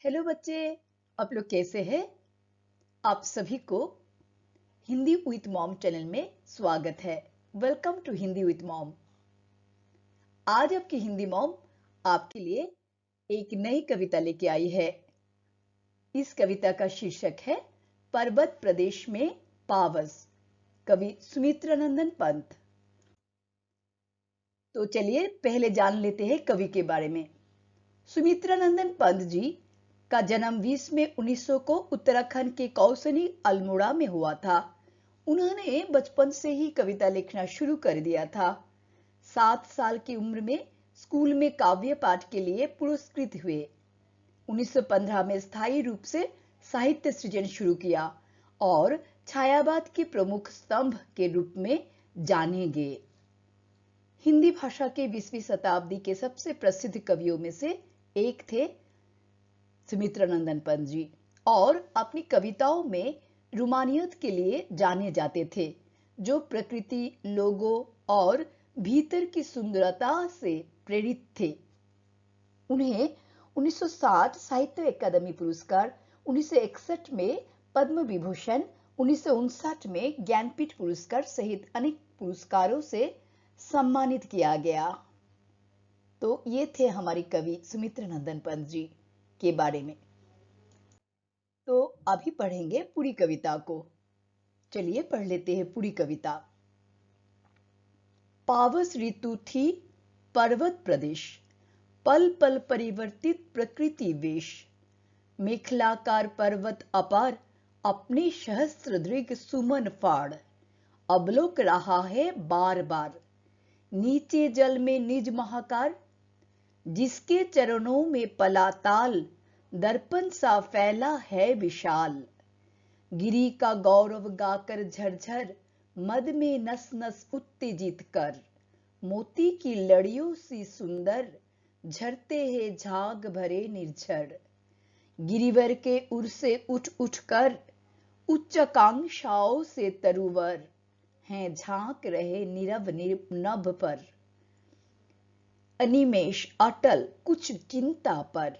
Hello बच्चे, आप लोग कैसे हैं? आप सभी को हिंदी विद मॉम चैनल में स्वागत है। Welcome to Hindi with mom. आज आपकी हिंदी मॉम आपके लिए एक नई कविता लेके आई है। इस कविता का शीर्षक है पर्वत प्रदेश में पावस, कवि सुमित्रानंदन पंत। तो चलिए पहले जान लेते हैं कवि के बारे में। सुमित्रानंदन पंत जी का जन्म 20 मई 1900 को उत्तराखंड के कौसनी अल्मोड़ा में हुआ था। उन्होंने बचपन से ही कविता लिखना शुरू कर दिया था। 7 साल की उम्र में स्कूल में काव्य पाठ के लिए पुरस्कृत हुए। 1915 में स्थायी रूप से साहित्य सृजन शुरू किया और छायावाद के प्रमुख स्तंभ के रूप में जाने गए। हिंदी भाषा के 20वीं शताब्दी के सबसे प्रसिद्ध कवियों में से एक थे सुमित्रानंदन पंत जी और अपनी कविताओं में रूमानियत के लिए जाने जाते थे, जो प्रकृति, लोगों और भीतर की सुंदरता से प्रेरित थे। उन्हें 1960 साहित्य अकादमी पुरस्कार, 1961 में पद्म विभूषण, 1959 में ज्ञानपीठ पुरस्कार सहित अनेक पुरस्कारों से सम्मानित किया गया। तो ये थे हमारे कवि सुमित्रानंदन पंत जी के बारे में। तो अभी पढ़ेंगे पूरी कविता को। चलिए पढ़ लेते हैं पूरी कविता। पावस ऋतु थी पर्वत प्रदेश, पल पल परिवर्तित प्रकृति वेश। मेखलाकार पर्वत अपार, अपने सहस्त्र दृग सुमन फाड़। अवलोक रहा है बार बार, नीचे जल में निज महाकार। जिसके चरणों में पलाताल, दर्पण सा फैला है विशाल। गिरी का गौरव गाकर झरझर, मद में नस नस उत्तेजित कर। मोती की लड़ियों सी सुंदर, झरते हैं झाग भरे निर्झर। गिरिवर के उर से उठ उठ कर, उच्चाकांक्षाओं से तरुवर हैं झांक रहे नीरव नभ पर। अनिमेष अटल कुछ चिंता पर,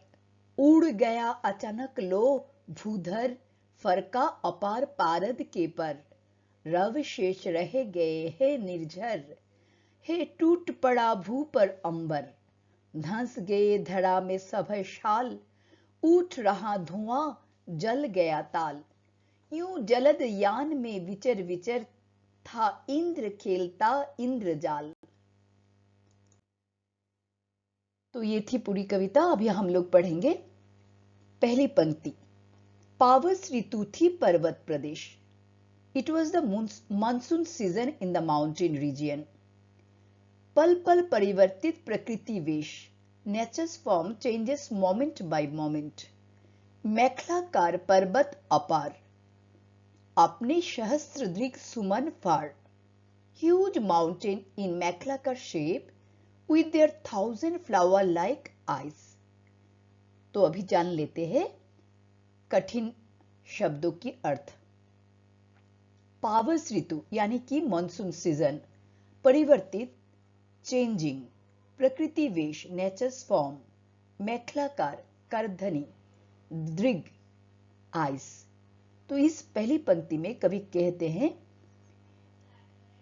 उड़ गया अचानक लो भूधर। फरका अपार पारद के पर, रव शेष रह गए है निर्झर। हे टूट पड़ा भू पर अंबर, धंस गए धरा में सभय शाल। उठ रहा धुआं जल गया ताल, यूं जलद यान में विचर विचर। था इंद्र खेलता इंद्रजाल। तो ये थी पूरी कविता। अभी हम लोग पढ़ेंगे पहली पंक्ति। पावस ऋतु थी पर्वत प्रदेश। It was the monsoon season in the mountain region. पल पल परिवर्तित प्रकृति वेश, nature's form changes moment by moment. मेखलाकार पर्वत अपार, अपने सहस्त्र दृग सुमन फाड़। ह्यूज माउंटेन इन मेखलाकार shape with their 1,000 flower like eyes। तो अभी जान लेते हैं कठिन शब्दों की अर्थ। पावस ऋतु यानी कि मॉनसून सीजन, परिवर्तित चेंजिंग, प्रकृति वेश नेचर्स फॉर्म, मेखलाकार करधनी, दृग आइस। तो इस पहली पंक्ति में कवि कहते हैं,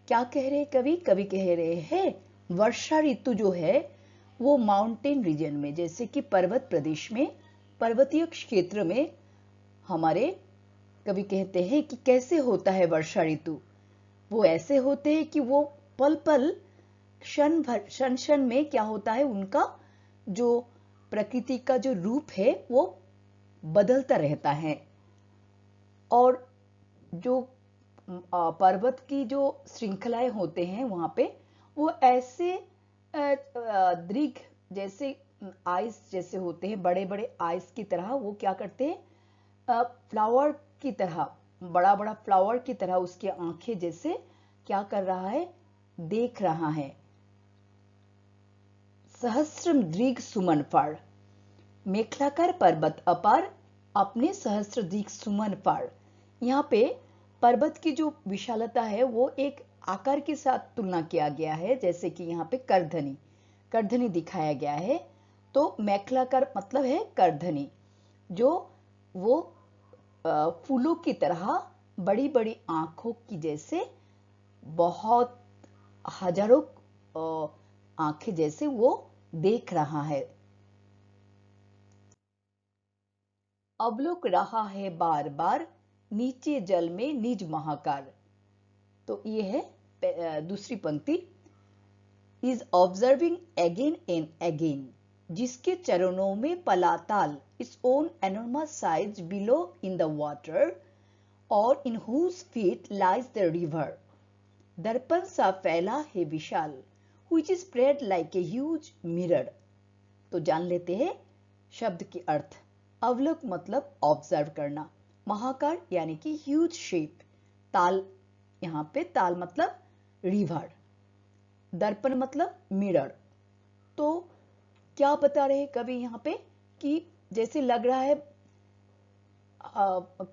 क्या कह रहे हैं कवि? कवि कह रहे हैं वर्षा ऋतु जो है वो माउंटेन रीजन में, जैसे कि पर्वत प्रदेश में, पर्वतीय क्षेत्र में हमारे कवि कहते हैं कि कैसे होता है वर्षा ऋतु। वो ऐसे होते हैं कि वो पल पल क्षण भर क्षण क्षण में क्या होता है, उनका जो प्रकृति का जो रूप है वो बदलता रहता है। और जो पर्वत की जो श्रृंखलाएं होते हैं वहां पे, वो ऐसे दृग जैसे आइस जैसे होते हैं, बड़े बड़े आइस की तरह वो क्या करते हैं, फ्लावर की तरह, बड़ा बड़ा फ्लावर की तरह उसकी आंखें जैसे क्या कर रहा है, देख रहा है। सहस्त्रम दृग सुमन फाड़, मेखलाकार पर्वत अपार, अपने सहस्त्र दृग सुमन फाड़। यहाँ पे पर्वत की जो विशालता है वो एक आकार के साथ तुलना किया गया है, जैसे कि यहाँ पे करधनी दिखाया गया है। तो मेखलाकार मतलब है करधनी, जो वो फूलों की तरह बड़ी बड़ी आंखों की जैसे बहुत हजारों आंखें जैसे वो देख रहा है। अवलोक रहा है बार बार नीचे जल में निज महाकार। तो ये है दूसरी पंक्ति। Is observing again and again, जिसके चरणों में पलाताल its own enormous size below in the water और in whose feet lies the river. दर्पण सा फैला है विशाल, which is spread like a huge mirror। तो जान लेते हैं शब्द के अर्थ। अवलोक मतलब ऑब्जर्व करना, महाकार यानी कि ह्यूज शेप, ताल यहाँ पे ताल मतलब रिवर, दर्पण मतलब मिरर। तो क्या बता रहे हैं कवि यहाँ पे कि जैसे लग रहा है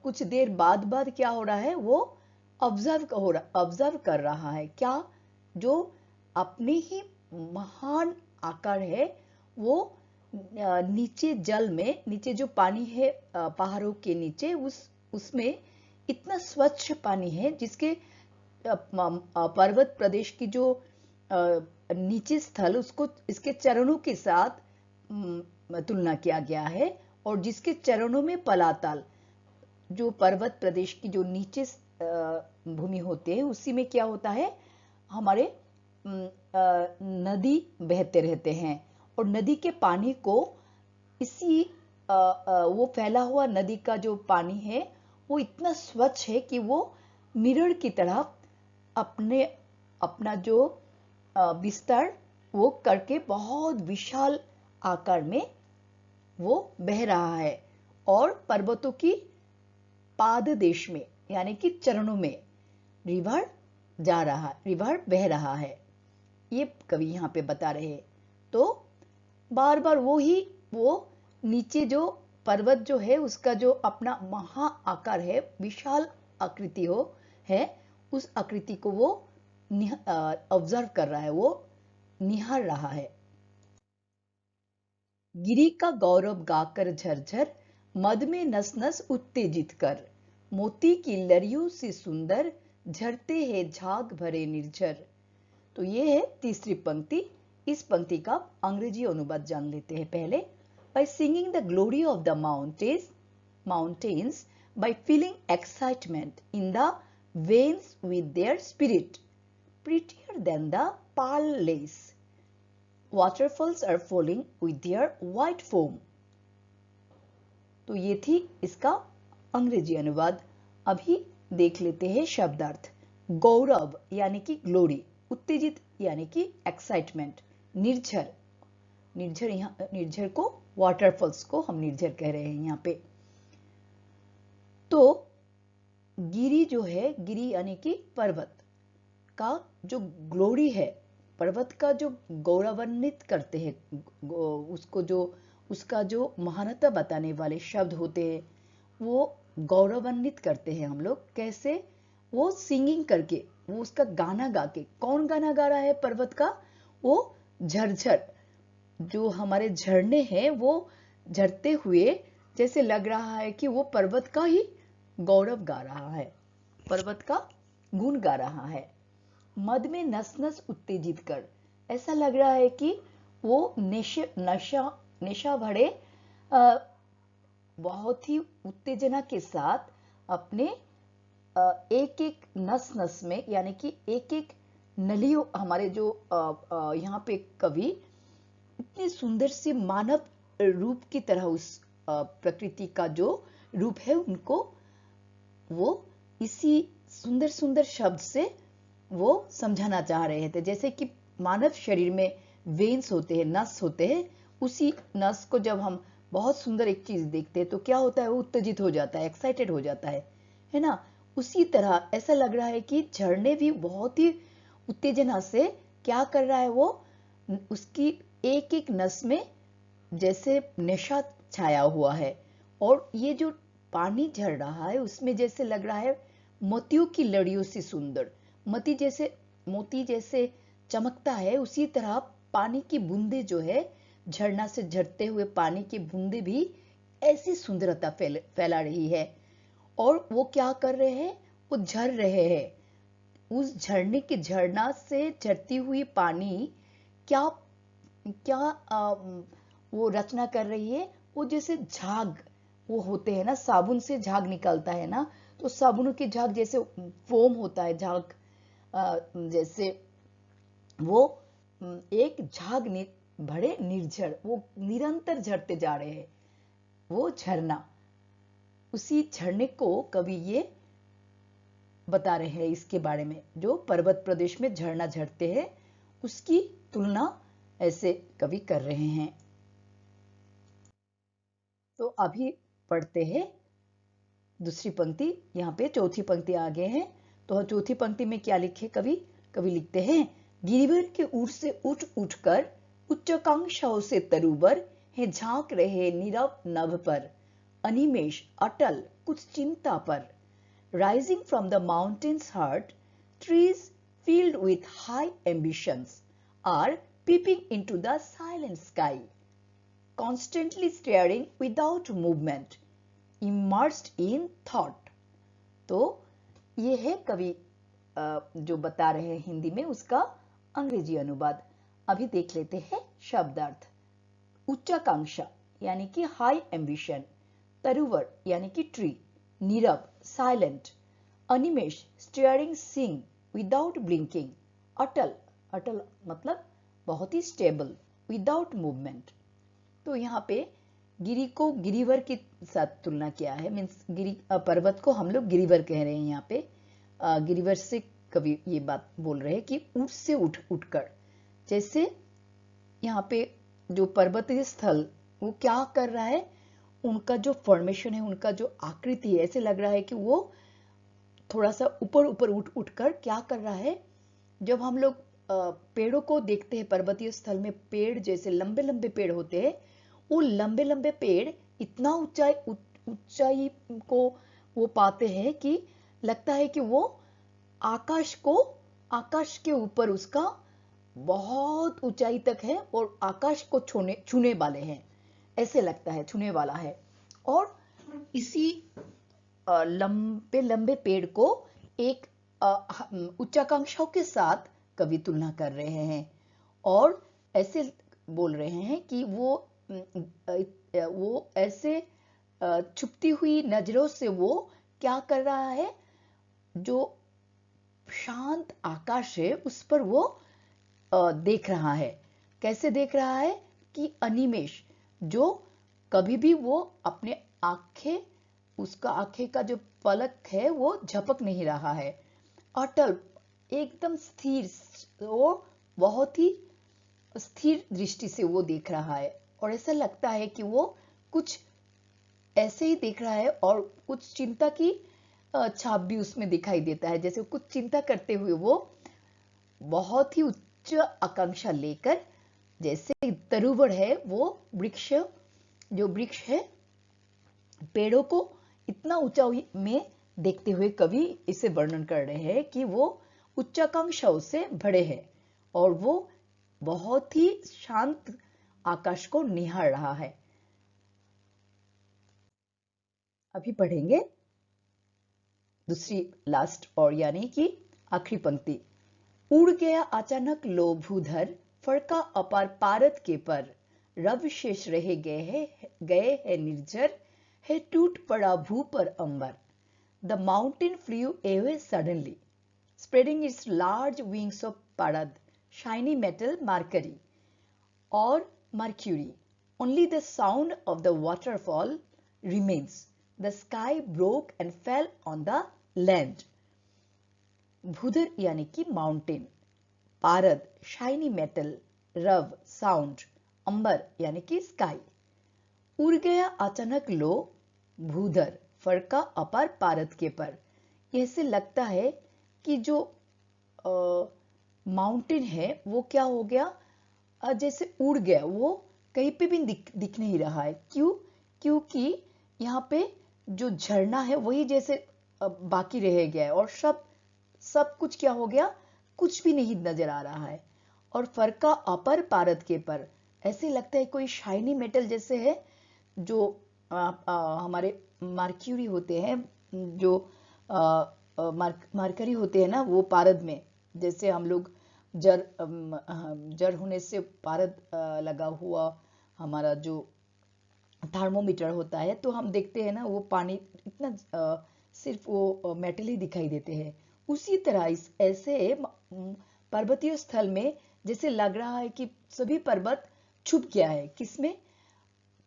कुछ देर बाद क्या हो रहा है, वो ऑब्जर्व कर रहा है क्या, जो अपने ही महान आकार है वो नीचे जल में, नीचे जो पानी है पहाड़ों के नीचे, उसमें इतना स्वच्छ पानी है जिसके पर्वत प्रदेश की जो नीचे स्थल उसको इसके चरणों के साथ तुलना किया गया है, और जिसके चरणों में पलाताल, जो पर्वत प्रदेश की जो नीचे भूमि होते हैं उसी में क्या होता है, हमारे नदी बहते रहते हैं, और नदी के पानी को इसी वो फैला हुआ नदी का जो पानी है वो इतना स्वच्छ है कि वो मिरर की तरह अपना जो विस्तार वो करके बहुत विशाल आकार में वो बह रहा है, और पर्वतों की पाद देश में यानी कि चरणों में रिवर बह रहा है, ये कवि यहाँ पे बता रहे हैं। तो बार बार वो नीचे जो पर्वत जो है उसका जो अपना महा आकार है, विशाल आकृति है, उस आकृति को वो ऑब्जर्व कर रहा है, वो निहार रहा है। गिरी का गौरव गाकर झरझर, मद में नस नस उत्तेजित कर, मोती की लरियों से सुंदर झरते हैं झाग भरे निर्झर। तो ये है तीसरी पंक्ति। इस पंक्ति का अंग्रेजी अनुवाद जान लेते हैं पहले। By singing the glory of the mountains, by feeling excitement in the veins with their spirit, prettier than the pearl lace, waterfalls are falling with their white foam। तो ये थी इसका अंग्रेजी अनुवाद। अभी देख लेते हैं शब्दार्थ। गौरव यानी कि ग्लोरी, उत्तेजित यानी कि एक्साइटमेंट, निर्झर, निर्झर को वाटरफॉल्स को हम निर्झर कह रहे हैं यहाँ पे। तो गिरी जो है, गिरी यानी कि पर्वत का जो ग्लोरी है, पर्वत का जो गौरवान्वित करते हैं, उसको जो उसका जो महानता बताने वाले शब्द होते हैं वो गौरवान्वित करते हैं हम लोग। कैसे? वो सिंगिंग करके, वो उसका गाना गा के। कौन गाना गा रहा है पर्वत का? वो झरझर, जो हमारे झरने हैं वो झरते हुए जैसे लग रहा है कि वो पर्वत का ही गौरव गा रहा है, पर्वत का गुण गा रहा है। मद में नस नस उत्तेजित कर, ऐसा लग रहा है कि वो नशा भरे बहुत ही उत्तेजना के साथ अपने एक एक नस नस में, यानी कि एक एक नलियों, हमारे जो यहाँ पे कवि इतने सुंदर से मानव रूप की तरह उस प्रकृति का जो रूप है उनको वो इसी सुंदर सुंदर शब्द से वो समझाना चाह रहे थे। जैसे कि मानव शरीर में वेन्स होते हैं, नस होते हैं, उसी नस को जब हम बहुत सुंदर एक चीज देखते हैं तो क्या होता है, वो उत्तेजित हो जाता है, एक्साइटेड हो जाता है ना। उसी तरह ऐसा लग रहा है कि झरने भी बहुत ही उत्तेजना से क्या कर रहा है, वो उसकी एक एक नस में जैसे नशा छाया हुआ है, और ये जो पानी झड़ रहा है उसमें जैसे लग रहा है मोतियों की लड़ियों से सुंदर, मोती जैसे चमकता है, उसी तरह पानी की बूंदे जो है, झरना से झरते हुए पानी की बूंदे भी ऐसी सुंदरता फैला रही है। और वो क्या कर रहे हैं, वो झर रहे हैं। उस झरने के झरना से झरती हुई पानी क्या क्या वो रचना कर रही है, वो जैसे झाग वो होते हैं ना, साबुन से झाग निकलता है ना, तो साबुनों की झाग जैसे फोम होता है, झाग जैसे वो एक झाग भरे निर्झर, वो निरंतर झरते जा रहे हैं, वो झरना। उसी झरने को कवि ये बता रहे हैं इसके बारे में, जो पर्वत प्रदेश में झरना झरते हैं उसकी तुलना ऐसे कवि कर रहे हैं। तो अभी पढ़ते हैं दूसरी पंक्ति। यहाँ पे चौथी पंक्ति आगे है, तो चौथी पंक्ति में क्या लिखे कवि? कवि लिखते हैं, गिरिवर के ऊर से उठ उठकर उच्चाकांक्षाओं से तरुवर है झांक रहे नीरव नभ पर, अनिमेष अटल कुछ चिंता पर। Rising from the mountain's heart, trees filled with high ambitions are peeping into the silent sky, constantly staring without movement, immersed in thought। तो ये है कवि जो बता रहे हैं हिंदी में, उसका अंग्रेजी अनुवाद। अभी देख लेते हैं शब्दार्थ। उच्चाकांक्षा यानी कि हाई एम्बिशन, तरुवर यानी कि ट्री, नीरव साइलेंट, अनिमेष स्टीयरिंग सिंग विदाउट ब्लिंकिंग, अटल अटल मतलब बहुत ही स्टेबल, विदाउट मूवमेंट। तो यहाँ पे गिरी को गिरिवर के साथ तुलना किया है, मीन्स गिरी पर्वत को हम लोग गिरिवर कह रहे हैं। यहाँ पे गिरिवर से कवि ये बात बोल रहे हैं कि ऊट से उठकर, जैसे यहाँ पे जो पर्वतीय स्थल वो क्या कर रहा है, उनका जो फॉर्मेशन है, उनका जो आकृति है, ऐसे लग रहा है कि वो थोड़ा सा ऊपर ऊपर उठकर क्या कर रहा है। जब हम लोग पेड़ों को देखते हैं पर्वतीय स्थल में, पेड़ जैसे लंबे लंबे पेड़ होते हैं, वो लंबे लंबे पेड़ इतना ऊंचाई को वो पाते हैं कि लगता है कि वो आकाश के ऊपर उसका बहुत ऊंचाई तक है और आकाश को छूने वाले हैं, ऐसे लगता है, छूने वाला है। और इसी लंबे लंबे पेड़ को एक उच्चाकांक्षाओं के साथ कवि तुलना कर रहे हैं और ऐसे बोल रहे हैं कि वो ऐसे छुपती हुई नजरों से वो क्या कर रहा है, जो शांत आकाश है उस पर वो देख रहा है। कैसे देख रहा है कि अनिमेष, जो कभी भी वो अपने उसका आंखें का जो पलक है वो झपक नहीं रहा है, अटल एकदम स्थिर, वो बहुत ही स्थिर दृष्टि से वो देख रहा है। और ऐसा लगता है कि वो कुछ ऐसे ही देख रहा है और कुछ चिंता की छाप भी उसमें दिखाई देता है, जैसे कुछ चिंता करते हुए वो बहुत ही उच्च आकांक्षा लेकर, जैसे तरुवर है वो वृक्ष, जो वृक्ष है पेड़ों को इतना ऊंचाई में देखते हुए कवि इसे वर्णन कर रहे हैं कि वो उच्चाकांक्षाओं से भरे हैं और वो बहुत ही शांत आकाश को निहार रहा है। अभी पढ़ेंगे दूसरी लास्ट और यानी कि आखिरी पंक्ति। उड़ गया अचानक लो भूधर, फड़का अपार पारद के पर, रव शेष रह गए है निर्जर, है टूट पड़ा भू पर अंबर। The mountain flew away suddenly, spreading its large wings of parad, shiny metal mercury. Only the sound of the waterfall remains. The sky broke and fell on the land. भूधर यानी कि माउंटेन, पारद शाइनी मेटल, रव sound, अंबर यानी कि sky. उड़ गया अचानक लो भूधर, फड़का अपार पारद के पर। ऐसे लगता है कि जो माउंटेन है वो क्या हो गया, जैसे उड़ गया, वो कहीं पे भी दिख नहीं रहा है। क्यों? क्योंकि यहाँ पे जो झरना है वही जैसे बाकी रह गया है और सब कुछ क्या हो गया, कुछ भी नहीं नजर आ रहा है। और फरका अपर पारद के पर, ऐसे लगता है कोई शाइनी मेटल जैसे है जो हमारे मार्क्यूरी होते हैं, जो मार्करी होते हैं ना, वो पारद में, जैसे हम लोग जर होने से पारद लगा हुआ हमारा जो थर्मोमीटर होता है, तो हम देखते हैं ना वो पानी इतना सिर्फ वो मेटल ही दिखाई देते हैं। उसी तरह इस ऐसे पर्वतीय स्थल में जैसे लग रहा है कि सभी पर्वत छुप गया है। किसमें?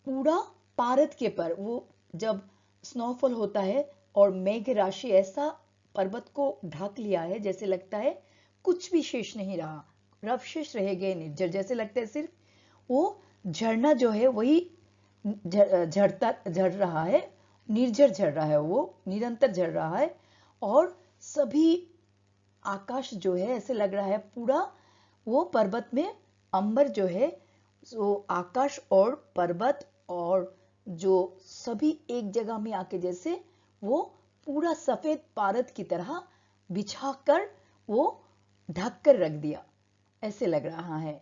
पूरा पारद के पर। वो जब स्नोफॉल होता है और मेघ राशि ऐसा पर्वत को ढक लिया है, जैसे लगता है कुछ भी शेष नहीं रहा, अवशेष रह गए निर्जर, जैसे लगता है सिर्फ वो झरना जो है वही झड़ रहा है, निर्जर झड़ रहा है, वो निरंतर झड़ रहा है। और सभी आकाश जो है ऐसे लग रहा है पूरा वो पर्वत में, अंबर जो है, जो आकाश और पर्वत और जो सभी एक जगह में आके जैसे वो पूरा सफेद पारद की तरह बिछाकर वो ढक कर रख दिया, ऐसे लग रहा है।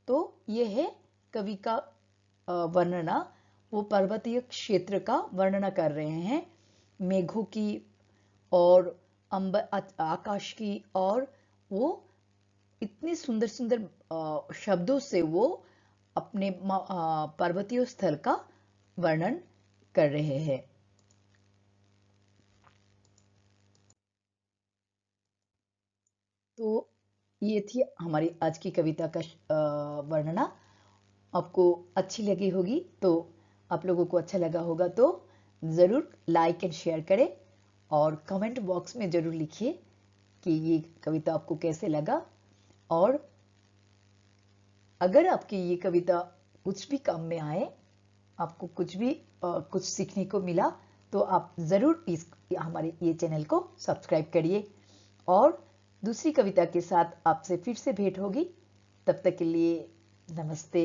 तो ये है कवि का वर्णना। वो पर्वतीय क्षेत्र का वर्णना कर रहे हैं, मेघों की और आकाश की, और वो इतने सुंदर सुंदर शब्दों से वो अपने पर्वतीय स्थल का वर्णन कर रहे हैं। तो ये थी हमारी आज की कविता का वर्णना। आपको अच्छी लगी होगी, तो आप लोगों को अच्छा लगा होगा तो ज़रूर लाइक एंड शेयर करें, और कमेंट बॉक्स में ज़रूर लिखिए कि ये कविता आपको कैसे लगा। और अगर आपकी ये कविता कुछ भी काम में आए, आपको कुछ भी कुछ सीखने को मिला, तो आप ज़रूर इस हमारे ये चैनल को सब्सक्राइब करिए। और दूसरी कविता के साथ आपसे फिर से भेंट होगी। तब तक के लिए नमस्ते।